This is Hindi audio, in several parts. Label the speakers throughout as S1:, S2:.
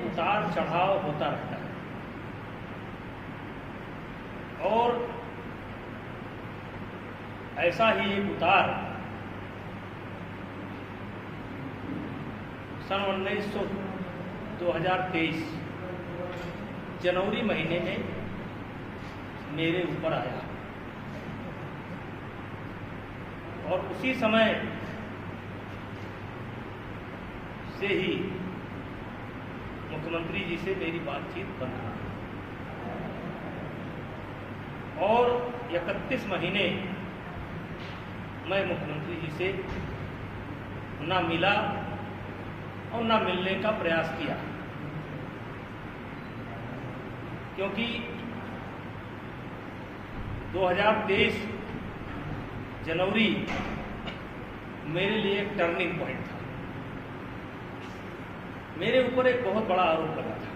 S1: उतार चढ़ाव होता रहता है और ऐसा ही एक उतार सन 2023 जनवरी महीने में मेरे ऊपर आया और उसी समय से ही मुख्यमंत्री जी से मेरी बातचीत बंद रही और 31 महीने मैं मुख्यमंत्री जी से ना मिला और ना मिलने का प्रयास किया, क्योंकि 2023 जनवरी मेरे लिए एक टर्निंग पॉइंट था। मेरे ऊपर एक बहुत बड़ा आरोप लगा था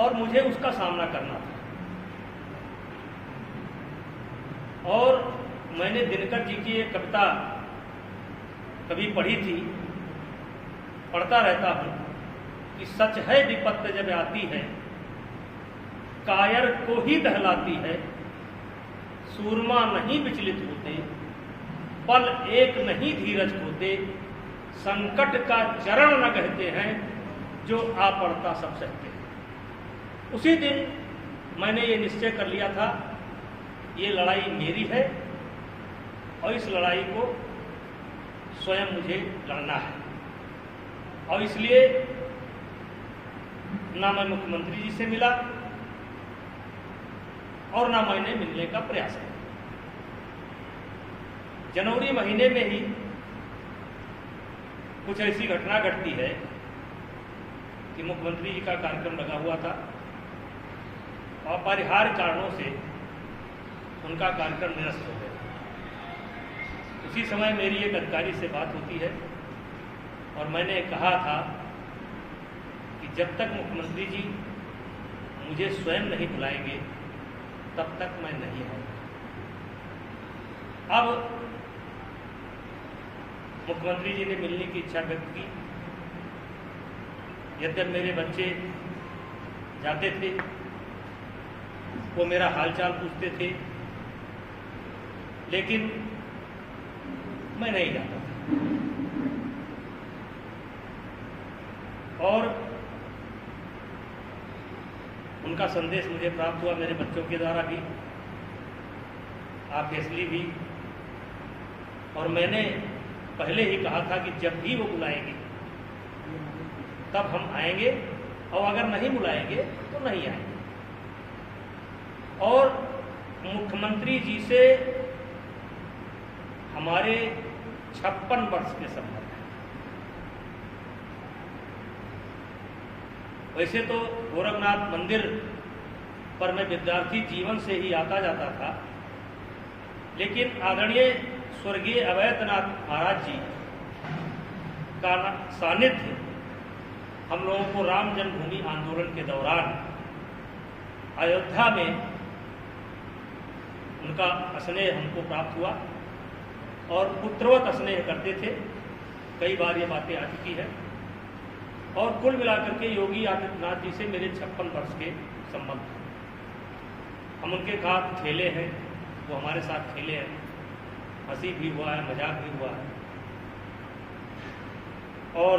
S1: और मुझे उसका सामना करना था और मैंने दिनकर जी की एक कविता कभी पढ़ी थी, पढ़ता रहता हूं कि सच है विपत्ति जब आती है, कायर को ही दहलाती है, सूरमा नहीं विचलित होते, पल एक नहीं धीरज होते, संकट का चरण न कहते हैं, जो आ पड़ता सब सहते हैं। उसी दिन मैंने ये निश्चय कर लिया था, ये लड़ाई मेरी है और इस लड़ाई को स्वयं मुझे लड़ना है और इसलिए ना मैं मुख्यमंत्री जी से मिला और ना मैंने मिलने का प्रयास किया। जनवरी महीने में ही कुछ ऐसी घटना घटती है कि मुख्यमंत्री जी का कार्यक्रम लगा हुआ था और अपरिहार्य कारणों से उनका कार्यक्रम निरस्त हो गया। उसी समय मेरी एक अधिकारी से बात होती है और मैंने कहा था कि जब तक मुख्यमंत्री जी मुझे स्वयं नहीं बुलाएंगे तब तक मैं नहीं आऊंगा। अब मुख्यमंत्री जी ने मिलने की इच्छा व्यक्त की। यद्यपि मेरे बच्चे जाते थे, वो मेरा हालचाल पूछते थे, लेकिन मैं नहीं जाता था और उनका संदेश मुझे प्राप्त हुआ मेरे बच्चों के द्वारा भी, ऑब्वियसली भी, और मैंने पहले ही कहा था कि जब भी वो बुलाएंगे तब हम आएंगे और अगर नहीं बुलाएंगे तो नहीं आएंगे। और मुख्यमंत्री जी से हमारे 56 वर्ष के संबंध है। वैसे तो गोरखनाथ मंदिर पर मैं विद्यार्थी जीवन से ही आता जाता था, लेकिन आदरणीय स्वर्गीय अवैधनाथ महाराज जी का सानिध्य हम लोगों को राम जन्मभूमि आंदोलन के दौरान अयोध्या में उनका स्नेह हमको प्राप्त हुआ और पुत्रवत स्नेह करते थे। कई बार ये बातें आ चुकी है और कुल मिलाकर के योगी आदित्यनाथ जी से मेरे 56 वर्ष के संबंध हैं। हम उनके साथ खेले हैं, वो हमारे साथ खेले हैं, हंसी भी हुआ है, मजाक भी हुआ है और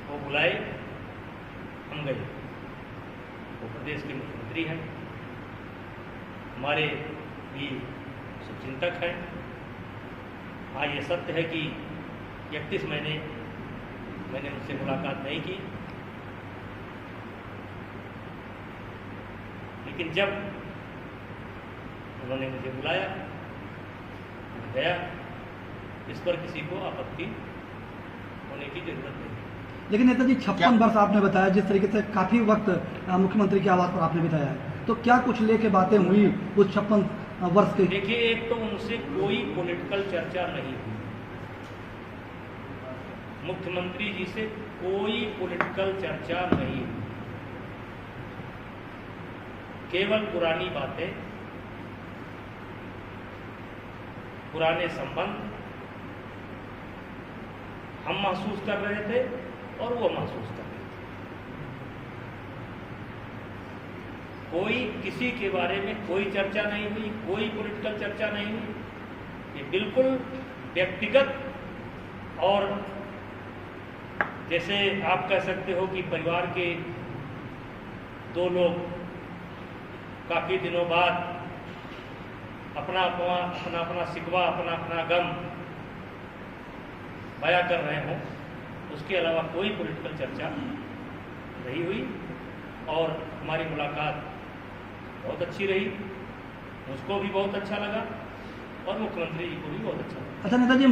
S1: वो बुलाए, हम गए। वो प्रदेश के मुख्यमंत्री हैं, हमारे भी शुभचिंतक हैं। हाँ, ये सत्य है कि 31 महीने मैंने उनसे मुलाकात नहीं की, लेकिन जब उन्होंने मुझे बुलाया मैं गया। इस पर किसी को आपत्ति होने की जरूरत नहीं।
S2: लेकिन नेताजी 56 वर्ष आपने बताया, जिस तरीके से काफी वक्त मुख्यमंत्री के आवास पर आपने बिताया है, तो क्या कुछ लेके बातें हुई उस 56 वर्ष के?
S1: देखिए, एक तो उनसे कोई पॉलिटिकल चर्चा नहीं हुई, मुख्यमंत्री जी से कोई पॉलिटिकल चर्चा नहीं हुई, केवल पुरानी बातें, पुराने संबंध हम महसूस कर रहे थे और वो महसूस कर रहे थे। कोई किसी के बारे में कोई चर्चा नहीं हुई, कोई पॉलिटिकल चर्चा नहीं हुई। ये बिल्कुल व्यक्तिगत, और जैसे आप कह सकते हो कि परिवार के दो लोग काफी दिनों बाद अपना अपना शिकवा, अपना अपना गम बयां कर रहे हों, उसके अलावा कोई पॉलिटिकल चर्चा नहीं हुई। और हमारी मुलाकात बहुत अच्छी रही, मुझको भी बहुत अच्छा लगा और मुख्यमंत्री जी को भी बहुत अच्छा लगा।
S2: अच्छा नेताजी,